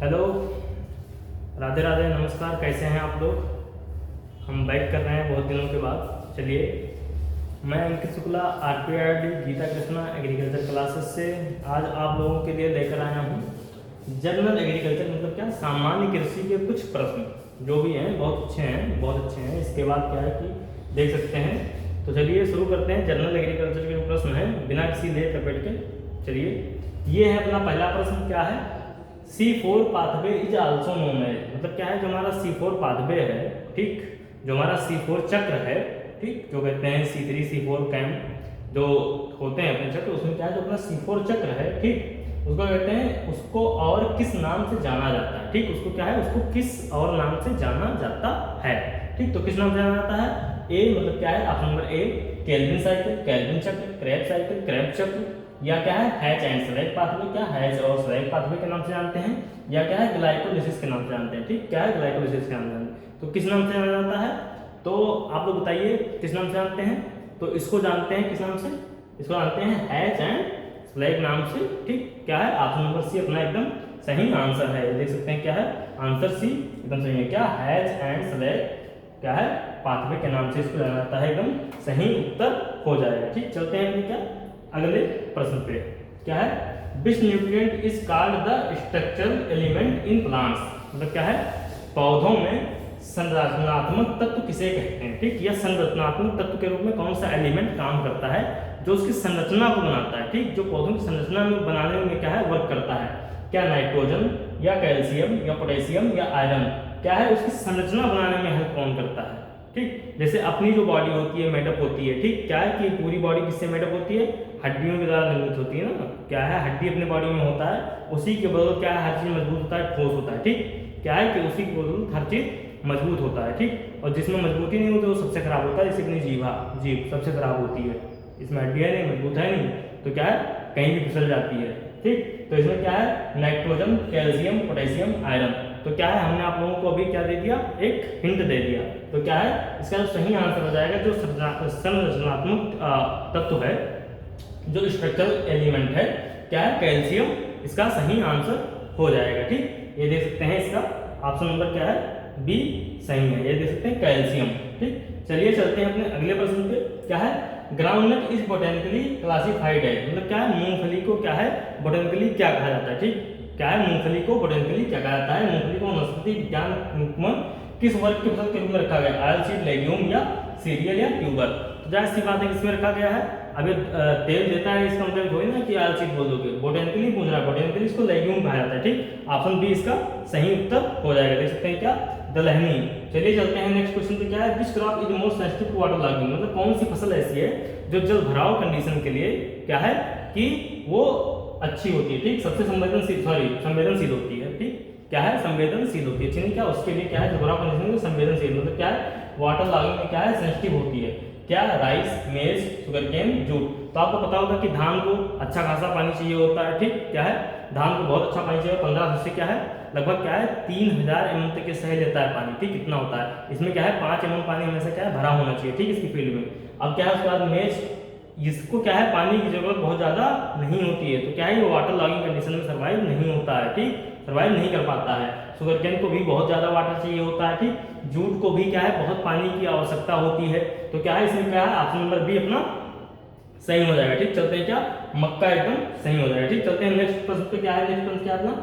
Hello, Radhe Radhe, नमस्कार। कैसे हैं आप लोग? हम बैक कर रहे हैं बहुत दिनों के बाद। चलिए, मैं Ankit Shukla, RPRD Geeta Krishna agriculture classes से आज आप लोगों के लिए लेकर आया हूँ जनरल एग्रीकल्चर, मतलब क्या, सामान्य कृषि के कुछ प्रश्न जो भी हैं बहुत अच्छे हैं, बहुत अच्छे हैं। इसके बाद क्या है कि देख सकते हैं। तो चलिए शुरू करते हैं। जनरल एग्रीकल्चर के जो प्रश्न हैं बिना किसी लेट लपेट के, चलिए ये है अपना पहला प्रश्न। क्या है? C4 pathway is also known as, मतलब क्या है, जो हमारा C4 पाथवे है, ठीक, जो हमारा C4 चक्र है, ठीक, जो कहते हैं C3 C4 कैम जो होते हैं अपने चक्र, उसमें क्या है, जो अपना C4 चक्र है, ठीक, उसको कहते हैं, उसको और किस नाम से जाना जाता है, ठीक, उसको क्या है, उसको किस और नाम से जाना जाता है, ठीक। तो किस नाम से जाना जाता है? ए मतलब क्या है, option number A Calvin cycle, kelvin चक्र, क्रेब साइकिल, क्रेब चक्र, या क्या है हैच एंड स्लैग पाथवे, क्या हैच और स्लैग पाथवे के नाम से जानते हैं, या क्या है ग्लाइकोलिसिस के नाम से जानते हैं, ठीक, क्या है ग्लाइकोलिसिस के नाम से जानते हैं। तो किस नाम से जाना जाता है? तो आप लोग बताइए किस नाम से जानते हैं? तो इसको जानते हैं किस नाम से? इसको जानते हैं हैच एंड स्लैग नाम से, ठीक। क्या है? ऑप्शन नंबर सी अपना एकदम सही आंसर है। देख सकते हैं क्या है आंसर, सी एकदम सही है। क्या हैच एंड स्लैग क्या है पाथवे के नाम से इसको जाना जाता है, एकदम सही उत्तर हो जाएगा, ठीक। चलते हैं अपने क्या अगले प्रश्न पे। क्या है? विच nutrient is called the structural element in plants, मतलब क्या है, पौधों में संरचनात्मक तत्व किसे कहते हैं, ठीक, या संरचनात्मक तत्व के रूप में कौन सा एलिमेंट काम करता है जो उसकी संरचना को बनाता है, ठीक, जो पौधों की संरचना में बनाने में क्या है वर्क करता है। क्या नाइट्रोजन या कैल्शियम या पोटेशियम या आयरन, क्या है उसकी संरचना बनाने में हेल्प कौन करता है, ठीक। जैसे अपनी जो बॉडी होती है मेडअप होती है, ठीक, क्या है कि पूरी बॉडी किससे मेडअप होती है? हड्डियों के द्वारा निर्मित होती है ना। क्या है, हड्डी अपने बॉडी में होता है, उसी के बदौलत क्या है हर चीज मजबूत होता है, ठोस होता है, ठीक। क्या है कि उसी के बदौलत हर चीज मजबूत होता है, ठीक। और जिसमें मजबूती नहीं होती वो सबसे खराब होता है, जैसे अपनी जीभ सबसे खराब होती है, इसमें हड्डियां नहीं, मजबूत है नहीं, तो क्या है कहीं भी फिसल जाती है, ठीक। तो इसमें क्या है नाइट्रोजन, कैल्शियम, पोटेशियम, आयरन। तो क्या है हमने आप लोगों को अभी क्या दे दिया, एक हिंट दे दिया। तो क्या है इसका जो सही आंसर हो जाएगा, जो संरचनात्मक तत्व है, जो स्ट्रक्चरल एलिमेंट है, क्या है कैल्शियम, इसका सही आंसर हो जाएगा, ठीक। ये देख सकते हैं इसका ऑप्शन नंबर क्या है, बी सही है, ये देख सकते हैं कैल्शियम, ठीक। चलिए चलते हैं अपने अगले प्रश्न पे। क्या है? ग्राउंडनट इज बोटेनिकली क्लासिफाइड है, मतलब क्या है मूंगफली को क्या है बोटेनिकली क्या कहा जाता है, ठीक। क्या है मूंगफली को बोटेनिकली क्या कहा जाता है? मूंगफली को वनस्पति विज्ञान में किस वर्ग की फसल के रूप में रखा गया? ऑयल सीड, लेग्यूम या सीरियल या ट्यूबर। तो जाहिर सी बात है किसमें रखा गया है? अभी तेल देता है, इसका मतलब थोड़ी ना कि ऑयल सीड बोल दोगे, बोटेनिकली पूछ रहा है, बोटेनिकली इसको लेग्यूम कहा जाता है, ठीक। ऑप्शन बी इसका सही उत्तर हो जाएगा। देख सकते हैं क्या दलहनी। चलिए चलते हैं नेक्स्ट क्वेश्चन पे। क्या है? Which crop is more sensitive to water logging, मतलब कौन सी फसल ऐसी है जो जल भराव कंडीशन के लिए क्या है कि वो अच्छी होती है, ठीक, सबसे संवेदनशील होती है, ठीक। क्या है? संवेदनशील होती है, चीनी क्या उसके लिए क्या है जल भराव कंडीशन में संवेदनशील, मतलब क्या है वाटर लॉगिंग में क्या है सेंसिटिव होती है। क्या? राइस, मेज, शुगरकेन, जूट। तो आपको पता होगा कि धान को अच्छा खासा पानी चाहिए होता है, ठीक। क्या है धान को बहुत अच्छा पानी चाहिए, 15 से क्या है लगभग क्या है 3000 mm तक के सह लेता है पानी, ठीक, कितना होता है इसमें क्या है 5 mm पानी हमेशा क्या है भरा होना चाहिए, ठीक, इसकी फील्ड में। अब क्या है उसके बाद मेज, इसको क्या है पानी की जरूरत बहुत ज्यादा नहीं होती है, तो क्या है ये वाटर लॉगिंग कंडीशन में सर्वाइव नहीं होता है, ठीक, सर्वाइव नहीं कर पाता है। शुगरकेन को भी बहुत ज्यादा वाटर चाहिए होता है, ठीक। जूट को भी क्या है बहुत पानी की आवश्यकता होती है, तो क्या है इसमें क्या है ऑप्शन नंबर बी अपना सही हो जाएगा, ठीक। चलते हैं क्या मक्का एकदम सही हो जाएगा, ठीक। चलते हैं नेक्स्ट प्रश्न पे। क्या है नेक्स्ट प्रश्न क्या अपना?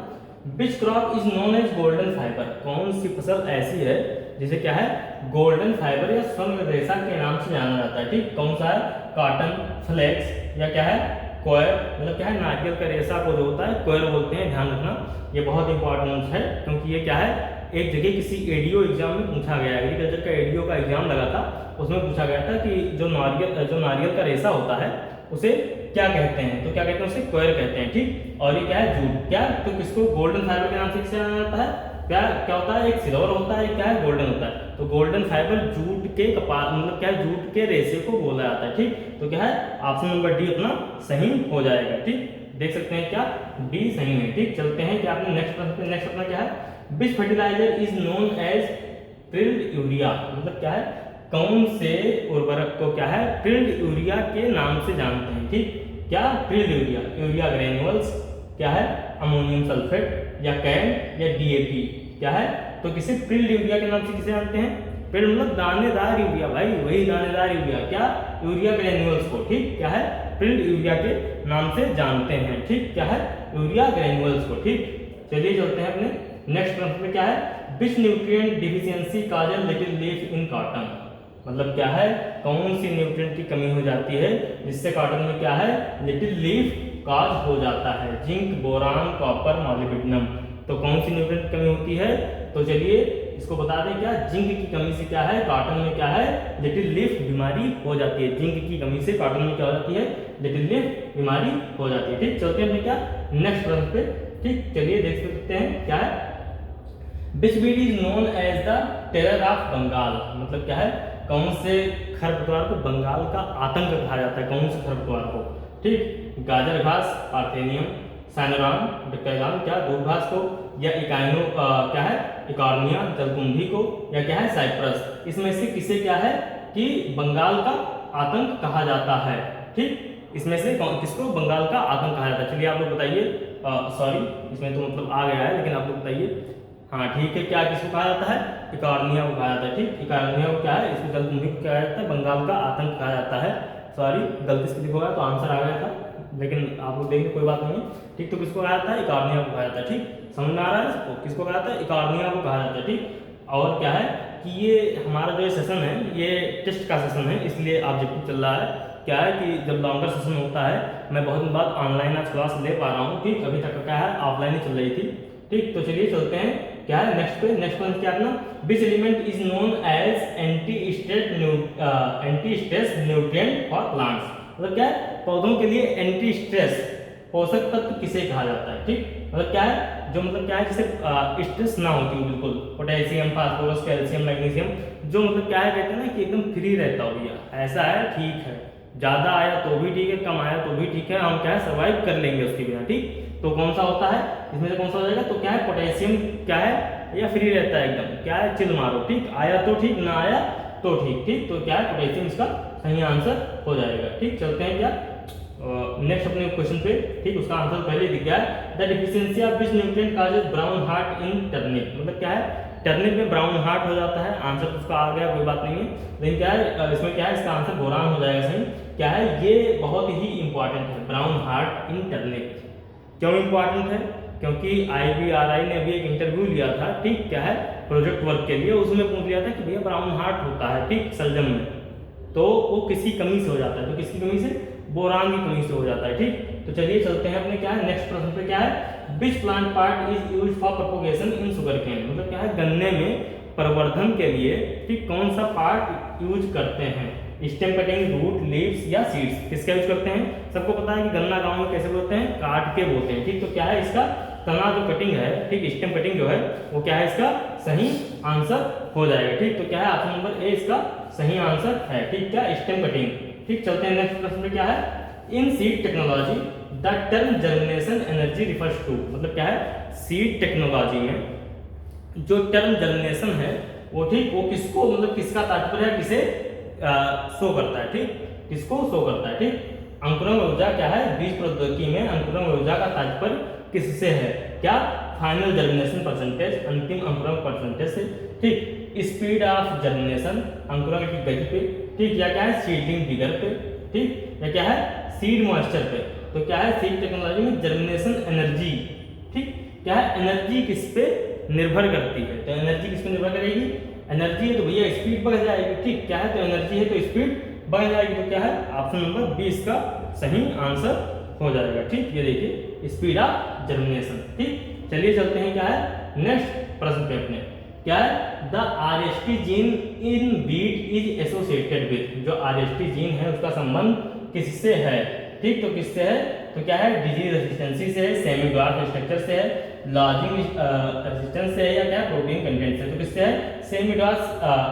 Which crop is known as golden fibre, कौन सी फसल ऐसी है जिसे क्या है गोल्डन फाइबर या स्वर्ण रेशा के नाम से जाना जाता है, ठीक। कौन सा है? कॉटन, फ्लेक्स या क्या है कोयर, मतलब क्या है नारियल का रेशा को जो होता है कोयर बोलते हैं, ध्यान रखना ये बहुत इंपॉर्टेंट है, क्योंकि ये क्या है एक जगह किसी एडीओ एग्जाम में पूछा गया, एग्रीकल्चर का एडीओ का एग्जाम लगा था, उसमें पूछा गया था कि जो नारियल का रेशा होता है उसे क्या कहते हैं? तो क्या कहते हैं? उसे कोयर कहते हैं, ठीक। और ये क्या है जूट, क्या तो किसको गोल्डन फाइबर के नाम से जाना जाता है? क्या क्या होता है? एक सिल्वर होता है, क्या है गोल्डन होता है। तो गोल्डन फाइबर जूट के कपास, मतलब क्या है जूट के रेशे को बोला जाता है, ठीक। तो क्या है ऑप्शन नंबर डी अपना सही हो जाएगा, ठीक। देख सकते हैं क्या डी सही है, ठीक। चलते हैं क्या आपने नेक्स्ट प्रश्न, नेक्स्ट अपना क्या है? Which fertiliser is known as prilled urea, मतलब क्या है कौन से उर्वरक को क्या है प्रिल्ड यूरिया के नाम से जानते हैं, ठीक। क्या? प्रिल्ड यूरिया, यूरिया ग्रेन्युअल्स, क्या है अमोनियम सल्फेट या कैन या डीएपी। क्या है तो किसे प्रिल्ड यूरिया के नाम से किसे जानते हैं? प्रिल्ड मतलब दानेदार यूरिया भाई, वही दानेदार यूरिया, क्या यूरिया ग्रेन्यूल्स को, ठीक क्या है प्रिल्ड यूरिया के नाम से जानते हैं, ठीक क्या है यूरिया ग्रेन्यूल्स को, ठीक। चलिए चलते हैं अपने नेक्स्ट प्रश्न पे। क्या है विच nutrient deficiency causes little leaf in cotton, मतलब क्या है कौन सी न्यूट्रिएंट की कमी हो जाती है जिससे कॉटन में क्या है लिटिल लीफ काज हो जाता है? Zinc, boron, copper, molybdenum. तो कौन सी न्यूट्रिएंट की कमी होती है? तो चलिए इसको बता दें, क्या जिंक की कमी से क्या है कॉटन में क्या है लिटिल लीफ बीमारी हो जाती है। जिंक की कमी से कॉटन में क्या हो जाती है लिटिल लीफ बीमारी हो जाती है, ठीक। चलते हैं क्या नेक्स्ट प्रश्न पे, ठीक। चलिए देख सकते हैं क्या है which weed is known as the terror of Bengal, मतलब क्या है कौन से खरपतवार को बंगाल का आतंक कहा जाता है, कौन से खरपतवार को, ठीक। गाजर घास, पार्थेनियम, साइनोराम, डिक्टाइलम, क्या दूबघास को, या इकाइनो क्या है इकॉर्निया, जलकुंभी को, या क्या है साइप्रस। इसमें से किसे क्या है कि बंगाल का आतंक कहा जाता है, ठीक। इसमें से किसको बंगाल का आतंक कहा जाता है? चलिए आप लोग बताइए, सॉरी इसमें तो मतलब आ गया है, लेकिन आप लोग बताइए। हाँ ठीक है, क्या किसको कहा जाता है इकॉर्निया को कहा जाता है, ठीक। इकॉर्निया को क्या है इसको जलकुंभी को कहा जाता है, बंगाल का आतंक कहा जाता है। सॉरी गलती से लिखा तो आंसर आ गया था, लेकिन आप लोग देखेंगे कोई बात नहीं है, ठीक। तो किसको कहा जाता है इकॉर्निया को कहा जाता है, ठीक। समझ में आ रहा है इसको किसको कहा जाता है इकॉर्निया को कहा जाता है, ठीक। और क्या है कि ये हमारा जो सेशन है ये टेस्ट का सेशन है, इसलिए ऑब्जेक्टिव चल रहा है। क्या है कि जब लॉन्गर सेशन होता है मैं बहुत दिन बाद ऑनलाइन आज क्लास ले पा रहा हूँ, ठीक। अभी तक क्या है ऑफलाइन ही चल रही थी, ठीक। तो चलिए चलते हैं क्या है नेक्स्ट पे। नेक्स्ट पॉइंट क्या अपना which element is known as anti stress nutrient for plants, मतलब क्या है पौधों के लिए एंटी स्ट्रेस पोषक तत्व किसे कहा जाता है, ठीक। मतलब क्या है जो मतलब क्या है जिसे स्ट्रेस ना होती हो बिल्कुल, पोटेशियम, फास्फोरस, कैल्शियम, मैग्नीशियम, जो मतलब क्या है कहते हैं ना कि एकदम फ्री रहता हो भैया, ऐसा है ठीक है, ज्यादा आया तो भी ठीक है, कम आया तो भी ठीक है, हम क्या है सर्वाइव कर लेंगे उसके बिना, ठीक। तो कौन सा होता है इसमें से कौन सा हो जाएगा? तो क्या है पोटेशियम क्या है या फ्री रहता है एकदम, क्या है चिल मारो, ठीक। आया तो ठीक, ना आया तो ठीक, ठीक। तो क्या है पोटेशियम इसका सही आंसर हो जाएगा, ठीक। चलते हैं क्या नेक्स्ट अपने क्वेश्चन पे, ठीक। उसका आंसर पहले दिख गया है the deficiency of which nutrient causes brown heart in turnip, मतलब क्या है टर्निप में ब्राउन हार्ट हो जाता है। आंसर उसका आ गया, कोई बात नहीं है, लेकिन क्या है इसमें क्या है इसका आंसर बोरान हो जाएगा सही। क्या है ये बहुत ही इंपॉर्टेंट है ब्राउन हार्ट इन टर्निप। क्यों इंपॉर्टेंट है? क्योंकि IBRI ने अभी एक इंटरव्यू लिया था, ठीक। क्या है प्रोजेक्ट वर्क के लिए, उसमें पूछ लिया था कि भैया ब्राउन हार्ट होता है, ठीक, सलजम में, तो वो किसी कमी से हो जाता है, तो किसकी कमी से? बोरान की कमी से हो जाता है, ठीक। तो चलिए चलते हैं अपने क्या है नेक्स्ट प्रश्न पे। क्या है which plant part is used for propagation in sugar cane, मतलब क्या है गन्ने में प्रवर्धन के लिए, ठीक, कौन सा पार्ट यूज करते हैं? स्टेम कटिंग, रूट, लीव्स या सीड्स, किसका यूज करते हैं? सबको पता है कि गन्ना गांव में कैसे बोलते हैं काट के बोलते हैं, ठीक। तो क्या है इसका तना जो कटिंग है, ठीक, स्टेम कटिंग जो है वो क्या है इसका सही आंसर हो जाएगा, ठीक। तो क्या है ऑप्शन नंबर ए इसका सही आंसर है, ठीक। क्या स्टेम कटिंग, ठीक। चलते हैं नेक्स्ट प्रश्न में। क्या है in seed technology the term germination energy refers to, मतलब क्या है सीड टेक्नोलॉजी में जो टर्म जर्मिनेशन है वो, ठीक, वो किसको मतलब किसका तात्पर्य है, किसे शो करता है, ठीक, किसको शो करता है, ठीक। अंकुरण ऊर्जा क्या है बीज प्रौद्योगिकी में अंकुरण ऊर्जा का तात्पर्य किससे है? क्या फाइनल जर्मिनेशन परसेंटेज, अंतिम अंकुरण परसेंटेज से, ठीक। स्पीड ऑफ जर्मिनेशन अंकुरण की गति पे, ठीक, या क्या है सीडलिंग फिगर पे, ठीक, या क्या है सीड मॉइस्चर पे। तो क्या है सीड टेक्नोलॉजी में जर्मिनेशन एनर्जी, ठीक, क्या है एनर्जी किस पे निर्भर करती है? तो एनर्जी किस पे निर्भर करेगी? एनर्जी है तो भैया स्पीड बढ़ जाएगी, ठीक। क्या है तो एनर्जी है तो स्पीड बढ़ जाएगी, तो क्या है ऑप्शन नंबर बी इसका सही आंसर हो जाएगा, ठीक। ये देखिए स्पीड ऑफ जर्मिनेशन, ठीक। चलिए चलते हैं क्या है नेक्स्ट प्रश्न पे अपने। क्या है the RST gene in beet is associated with, जो RST जीन है उसका संबंध किससे है, ठीक। तो किससे है? तो क्या है डिजीज रेसिस्टेंसी से है, सेमी ड्वार्फ स्ट्रक्चर से है, लॉजिंग रेजिस्टेंस से है, या क्या प्रोटीन कंटेंट से? तो किससे है? सेमी ड्वार्फ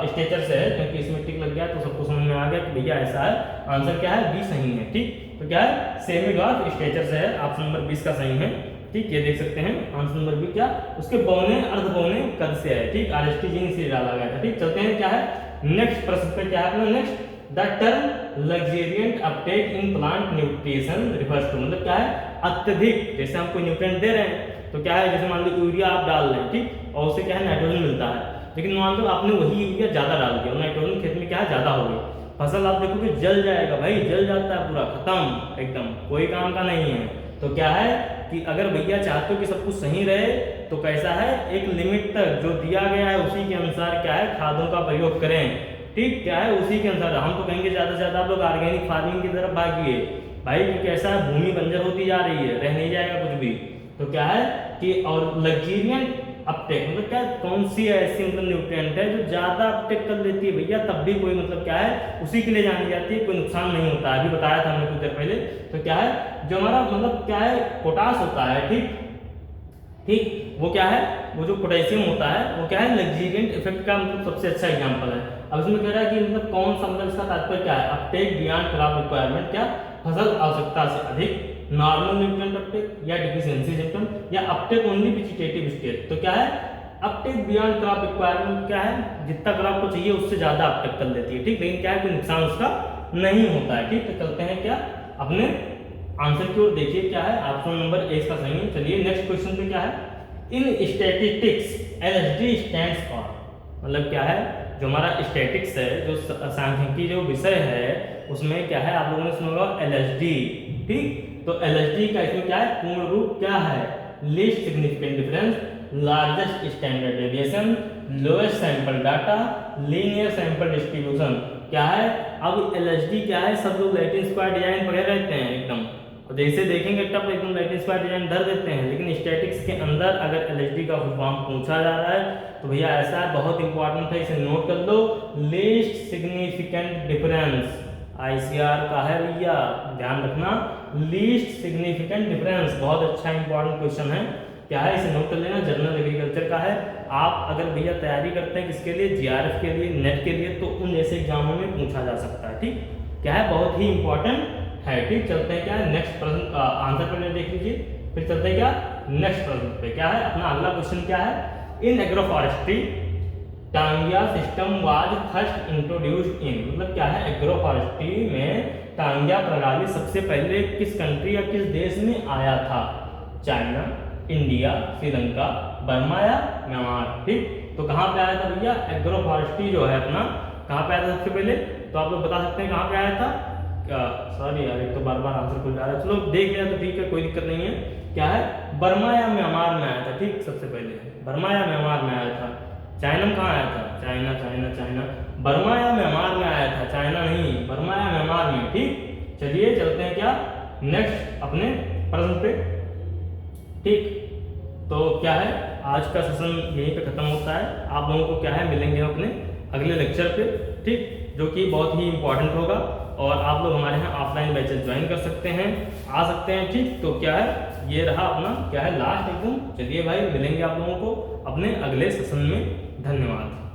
स्ट्रक्चर से है, क्योंकि इसमें टिक लग गया तो सबको समझ में आ गया कि भैया ऐसा है। आंसर क्या है बी सही है, ठीक। तो क्या है सेमी ड्वार्फ स्ट्रक्चर से है, ऑप्शन नंबर 20 का सही है, ठीक। ये देख सकते हैं आंसर नंबर बी क्या उसके बौने अर्ध बौने कद से है, ठीक। RST जीन से डाला गया था, ठीक। चलते हैं क्या है नेक्स्ट प्रश्न पे। क्या है अपना next the term luxuriant uptake in plant nutrition refers to, मतलब क्या है अत्यधिक, जैसे हम कोई न्यूट्रिएंट दे रहे हैं तो क्या है, जैसे मान लो यूरिया आप डाल रहे हैं, ठीक, और उससे क्या है नाइट्रोजन मिलता है, लेकिन मान लो आपने वही यूरिया ज़्यादा डाल दिया और नाइट्रोजन खेत में क्या है ज़्यादा हो गई, फसल आप देखोगे जल जाएगा भाई, जल जाता है पूरा, खत्म एकदम, कोई काम का नहीं है। तो क्या है कि अगर भैया चाहते हो कि सब कुछ सही रहे तो कैसा है, एक लिमिट तक जो दिया गया है उसी के अनुसार क्या है खादों का प्रयोग करें, ठीक, क्या है उसी के अनुसार। हम तो कहेंगे ज़्यादा से ज़्यादा आप लोग ऑर्गेनिक फार्मिंग की तरफ भागिए भाई, क्योंकि ऐसा है भूमि बंजर होती जा रही है, रह नहीं जाएगा कुछ भी। तो क्या है कि और लग्जीरियंट अपटेक मतलब क्या, कौन सी ऐसी मतलब न्यूट्रिएंट है जो ज़्यादा अपटेक कर लेती है भैया, तब भी कोई मतलब क्या है उसी के लिए जानी जाती है, कोई नुकसान नहीं होता है, अभी बताया था हमने कुछ देर पहले। तो क्या है जो हमारा मतलब क्या है पोटाश होता है, ठीक ठीक, वो क्या है, वो जो पोटेशियम होता है वो क्या है लग्जीरियंट इफेक्ट का मतलब सबसे अच्छा एग्जांपल है। अब इसमें कह रहा है कि मतलब कौन सा, मतलब इसका तात्पर्य क्या है, अपटेक बियॉन्ड क्रॉप रिक्वायरमेंट, क्या फसल आवश्यकता से अधिक, नॉर्मल न्यूट्रिएंट अपटेक या डिफिशिएंसी सिम्टम, या अपटेक ओनली वेजिटेटिव स्टेट। तो क्या है अपटेक बियॉन्ड क्रॉप रिक्वायरमेंट, क्या है जितना क्रॉप को चाहिए उससे ज्यादा अपटेक कर लेती है, ठीक, लेकिन क्या है कोई नुकसान उसका नहीं होता है, ठीक। तो चलते हैं क्या अपने आंसर की ओर, देखिए क्या है ऑप्शन नंबर ए इसका सही है। चलिए नेक्स्ट क्वेश्चन पे क्या है, इन स्टैटिस्टिक्स एलएसडी स्टैंड्स फॉर, मतलब क्या है जो हमारा स्टैटिक्स है, जो सांख्यिकी जो विषय है उसमें क्या है आप लोगों ने सुना होगा एलएसडी, ठीक। तो एलएसडी का इसमें क्या है पूर्ण रूप क्या है, least significant difference, largest standard deviation, lowest sample data, linear sample distribution. क्या है अब एलएसडी क्या है, सब लोग लैटिन स्क्वायर डिजाइन पढ़े रहते हैं एकदम, और जैसे देखेंगे तब एकदम लैटिन स्क्वायर डिजाइन धर देते हैं, लेकिन स्टैटिक्स के अंदर अगर एलएसडी का फुल फॉर्म पूछा जा रहा है तो भैया ऐसा है, बहुत इंपॉर्टेंट है, इसे नोट कर लो, लीस्ट सिग्निफिकेंट डिफरेंस, आईसीआर का है भैया, ध्यान रखना, लीस्ट सिग्निफिकेंट डिफरेंस, बहुत अच्छा इंपॉर्टेंट क्वेश्चन है, क्या है इसे नोट कर लेना, जनरल एग्रीकल्चर का है। आप अगर भैया तैयारी करते हैं किसके लिए, जीआरएफ के लिए, नेट के लिए, तो उन जैसे एग्जामों में पूछा जा सकता है, ठीक, क्या है बहुत ही इंपॉर्टेंट है, ठीक। चलते हैं क्या नेक्स्ट प्रश्न आंसर पर देख लीजिए, फिर चलते हैं क्या नेक्स्ट प्रश्न पे, क्या है अपना अगला क्वेश्चन क्या है, in agroforestry taungya system was first introduced in, मतलब क्या है एग्रो फॉरेस्ट्री में टांगिया प्रणाली सबसे पहले किस कंट्री या किस देश में आया था, चाइना, इंडिया, श्रीलंका, बर्मा या म्यांमार, ठीक। तो कहाँ पे आया था भैया एग्रो फॉरेस्ट्री जो है अपना, कहाँ पे आया था सबसे पहले, तो आप लोग बता सकते हैं कहाँ पे आया था, सॉरी यार एक तो बार बार आंसर खुल जा रहा है, चलो देख लिया तो ठीक है कोई दिक्कत नहीं है, क्या है बर्मा या म्यांमार में आया था, ठीक, सबसे पहले बर्मा या म्यांमार में आया था। चाइना में कहाँ आया था, चाइना चाइना चाइना, बर्मा या म्यांमार में आया था, चाइना नहीं, बर्मा या म्यांमार में, ठीक। चलिए चलते हैं क्या नेक्स्ट अपने प्रश्न पे, ठीक। तो क्या है आज का सेशन यहीं पे खत्म होता है, आप लोगों को क्या है मिलेंगे अपने अगले लेक्चर पे, ठीक, जो कि बहुत ही इंपॉर्टेंट होगा, और आप लोग हमारे यहाँ ऑफलाइन बैचेस ज्वाइन कर सकते हैं, आ सकते हैं, ठीक। तो क्या है ये रहा अपना क्या है लास्ट एकदम, चलिए भाई मिलेंगे आप लोगों को अपने अगले सेशन में, धन्यवाद।